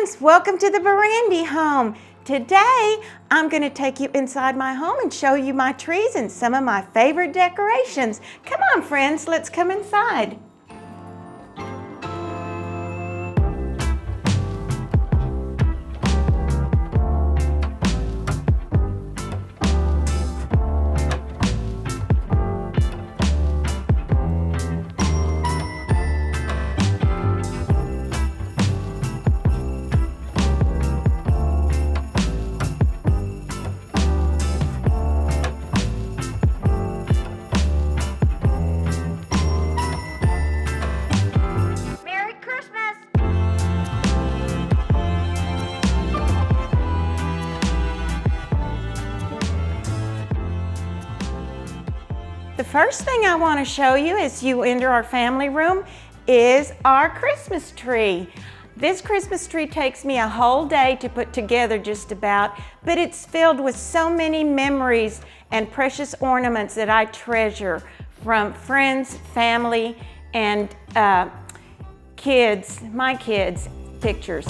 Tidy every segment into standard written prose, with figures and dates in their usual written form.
friends, welcome to the Barrandey home. Today, I'm going to take you inside my home and show you my trees and some of my favorite decorations. Come on, friends, let's come inside. The first thing I want to show you as you enter our family room is our Christmas tree. This Christmas tree takes me a whole day to put together just about, but it's filled with so many memories and precious ornaments that I treasure from friends, family, and my kids' pictures.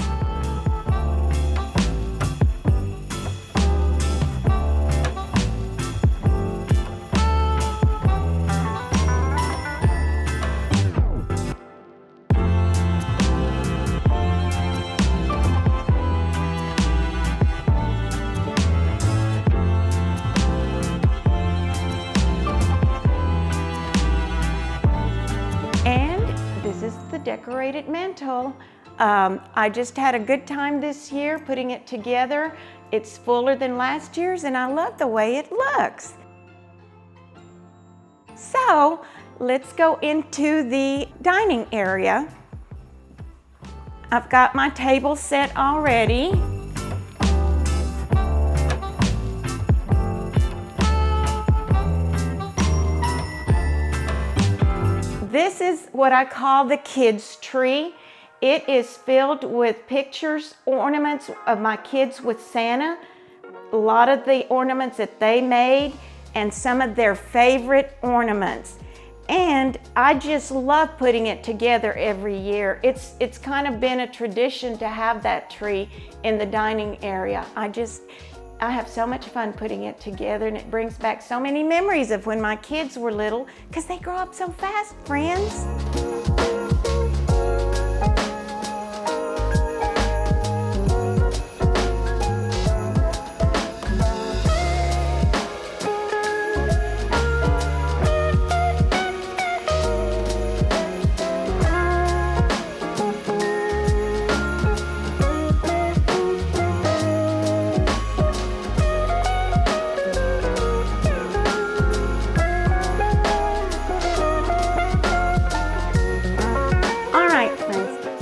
This is the decorated mantle. I just had a good time this year putting it together. It's fuller than last year's and I love the way it looks. So let's go into the dining area. I've got my table set already. This is what I call the kids' tree. It is filled with pictures, ornaments of my kids with Santa, a lot of the ornaments that they made, and some of their favorite ornaments. And I just love putting it together every year. It's kind of been a tradition to have that tree in the dining area. I have so much fun putting it together, and it brings back so many memories of when my kids were little, because they grow up so fast, friends.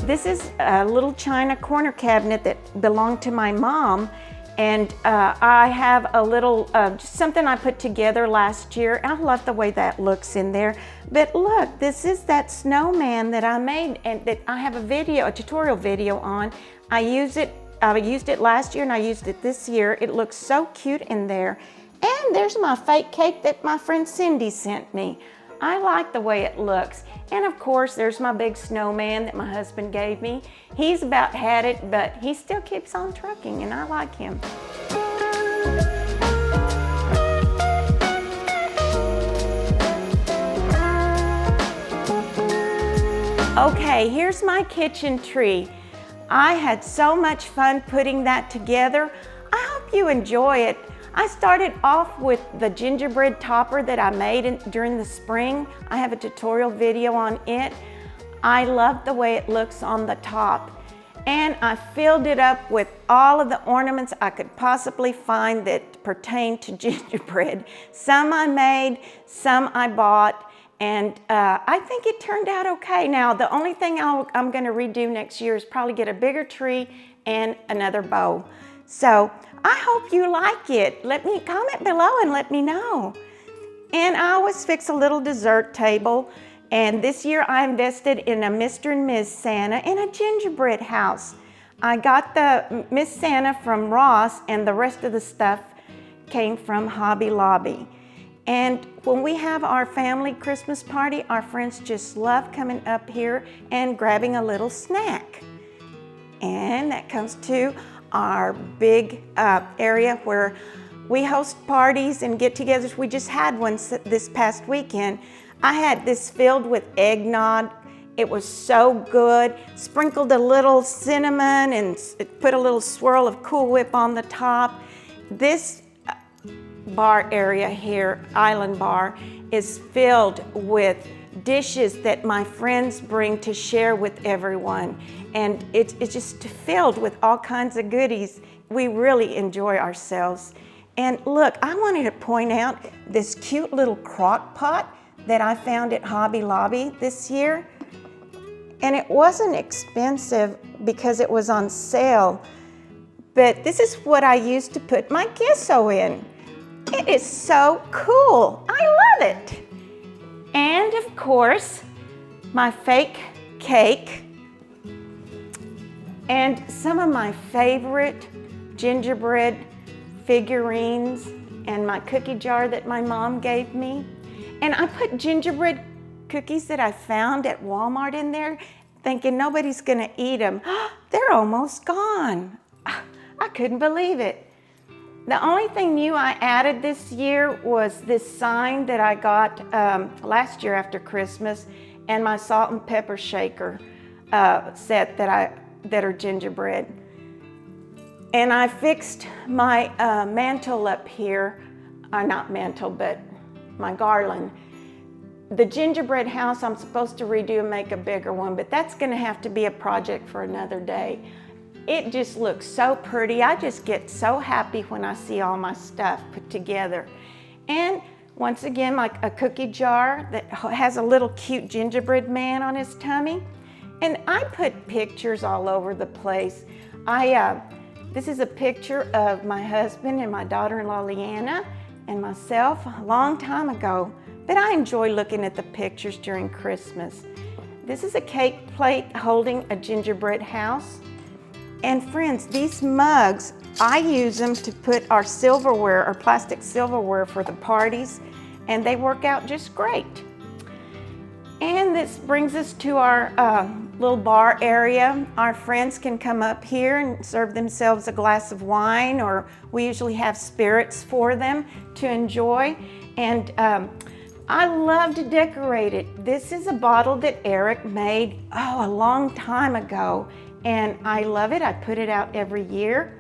This is a little china corner cabinet that belonged to my mom, and I have a little, something I put together last year. I love the way that looks in there. But look, this is that snowman that I made and that I have a tutorial video on. I used it last year and I used it this year. It looks so cute in there. And there's my fake cake that my friend Cindy sent me. I like the way it looks. And of course, there's my big snowman that my husband gave me. He's about had it, but he still keeps on trucking, and I like him. Okay, here's my kitchen tree. I had so much fun putting that together. I hope you enjoy it. I started off with the gingerbread topper that I made during the spring. I have a tutorial video on it. I love the way it looks on the top. And I filled it up with all of the ornaments I could possibly find that pertain to gingerbread. Some I made, some I bought, and I think it turned out okay. Now, the only thing I'm gonna redo next year is probably get a bigger tree and another bow. So I hope you like it. Let me comment below and let me know. And I always fix a little dessert table. And this year I invested in a Mr. and Ms. Santa and a gingerbread house. I got the Miss Santa from Ross, and the rest of the stuff came from Hobby Lobby. And when we have our family Christmas party, our friends just love coming up here and grabbing a little snack. And that comes to our big area where we host parties and get-togethers. We just had one this past weekend. I had this filled with eggnog. It was so good. Sprinkled a little cinnamon and put a little swirl of Cool Whip on the top. This bar area here, Island Bar, is filled with dishes that my friends bring to share with everyone. And it's just filled with all kinds of goodies. We really enjoy ourselves. And look, I wanted to point out this cute little crock pot that I found at Hobby Lobby this year. And it wasn't expensive because it was on sale. But this is what I used to put my queso in. It is so cool. I love it. And of course, my fake cake and some of my favorite gingerbread figurines and my cookie jar that my mom gave me. And I put gingerbread cookies that I found at Walmart in there, thinking nobody's gonna eat them. They're almost gone. I couldn't believe it. The only thing new I added this year was this sign that I got last year after Christmas, and my salt and pepper shaker set that are gingerbread. And I fixed my mantle up here, not mantle, but my garland. The gingerbread house I'm supposed to redo and make a bigger one, but that's gonna have to be a project for another day. It just looks so pretty. I just get so happy when I see all my stuff put together. And once again, like a cookie jar that has a little cute gingerbread man on his tummy. And I put pictures all over the place. This is a picture of my husband and my daughter-in-law Leanna and myself a long time ago. But I enjoy looking at the pictures during Christmas. This is a cake plate holding a gingerbread house. And friends, these mugs, I use them to put our silverware, our plastic silverware for the parties, and they work out just great. And this brings us to our little bar area. Our friends can come up here and serve themselves a glass of wine, or we usually have spirits for them to enjoy. And I love to decorate it. This is a bottle that Eric made, a long time ago. And I love it. I put it out every year.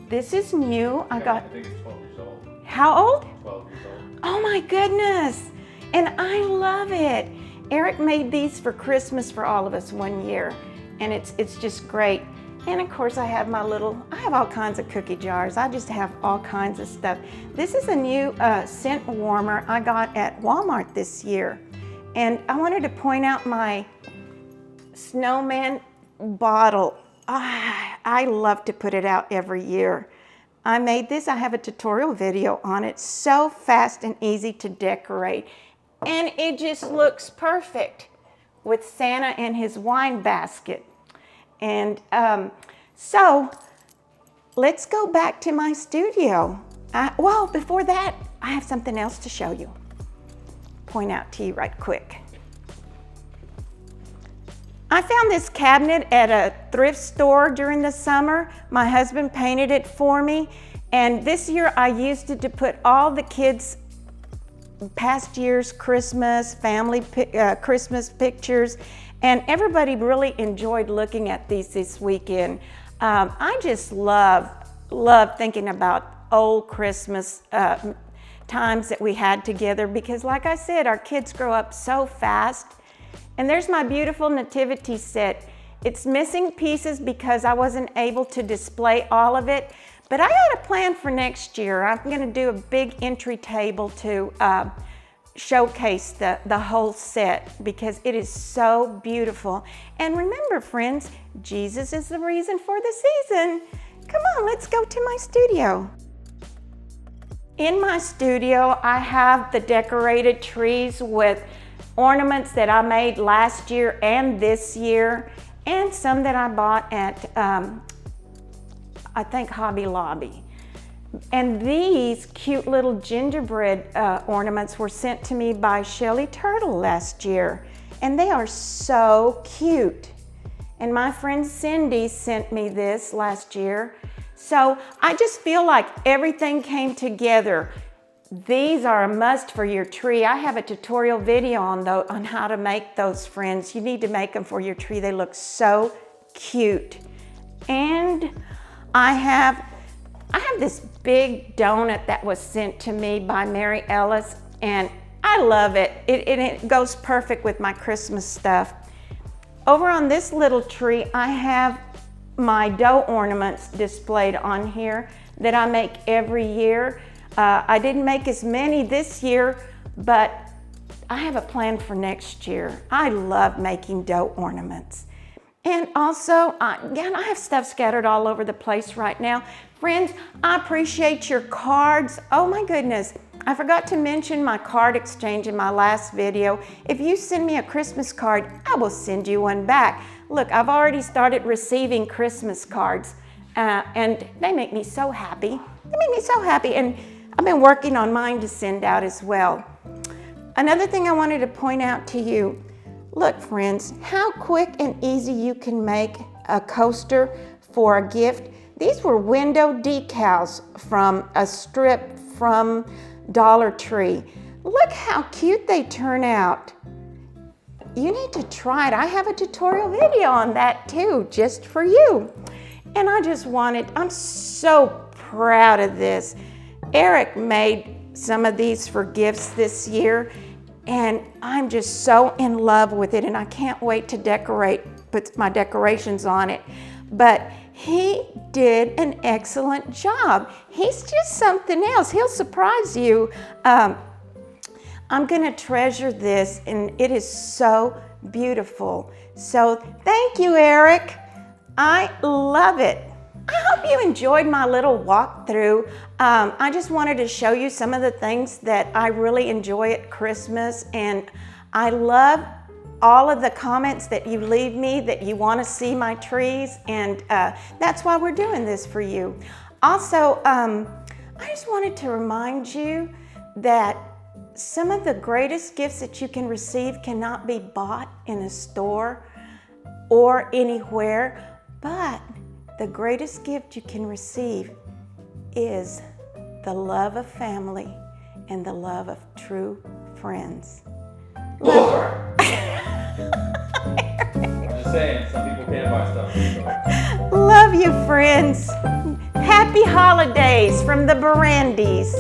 This is new. I think it's 12 years old. How old? 12 years old. Oh my goodness. And I love it. Eric made these for Christmas for all of us one year. And it's just great. And of course I have all kinds of cookie jars. I just have all kinds of stuff. This is a new scent warmer I got at Walmart this year. And I wanted to point out my snowman bottle. I love to put it out every year. I made this. I have a tutorial video on it. So fast and easy to decorate. And it just looks perfect with Santa and his wine basket. And so let's go back to my studio. Well, before that, I have something else to show you. Point out to you right quick. I found this cabinet at a thrift store during the summer. My husband painted it for me. And this year I used it to put all the kids' past year's Christmas, family Christmas pictures. And everybody really enjoyed looking at these this weekend. I just love thinking about old Christmas times that we had together, because like I said, our kids grow up so fast. And there's my beautiful nativity set. It's missing pieces because I wasn't able to display all of it, but I got a plan for next year. I'm gonna do a big entry table to showcase the whole set, because it is so beautiful. And remember, friends, Jesus is the reason for the season. Come on, let's go to my studio. In my studio, I have the decorated trees with ornaments that I made last year and this year, and some that I bought at, I think, Hobby Lobby. And these cute little gingerbread ornaments were sent to me by Shelly Turtle last year, and they are so cute. And my friend Cindy sent me this last year. So I just feel like everything came together. These are a must for your tree. I have a tutorial video on how to make those friends. You need to make them for your tree. They look so cute. And I have this big donut that was sent to me by Mary Ellis, and I love it. It goes perfect with my Christmas stuff. Over on this little tree, I have my dough ornaments displayed on here that I make every year. I didn't make as many this year, but I have a plan for next year. I love making dough ornaments. And also, again, I have stuff scattered all over the place right now. Friends, I appreciate your cards. Oh my goodness, I forgot to mention my card exchange in my last video. If you send me a Christmas card, I will send you one back. Look, I've already started receiving Christmas cards, and they make me so happy. They make me so happy, and I've been working on mine to send out as well. Another thing I wanted to point out to you, look friends, how quick and easy you can make a coaster for a gift. These were window decals from a strip from Dollar Tree. Look how cute they turn out. You need to try it. I have a tutorial video on that too, just for you. And I'm so proud of this. Eric made some of these for gifts this year, and I'm just so in love with it, and I can't wait to put my decorations on it. But he did an excellent job. He's just something else. He'll surprise you. I'm gonna treasure this, and it is so beautiful. So thank you, Eric. I love it. I hope you enjoyed my little walkthrough. I just wanted to show you some of the things that I really enjoy at Christmas, and I love all of the comments that you leave me that you want to see my trees, and that's why we're doing this for you. Also, I just wanted to remind you that some of the greatest gifts that you can receive cannot be bought in a store or anywhere, but the greatest gift you can receive is the love of family and the love of true friends. I'm just saying, some people can't buy stuff. Love you, friends. Happy holidays from the Barrandeys.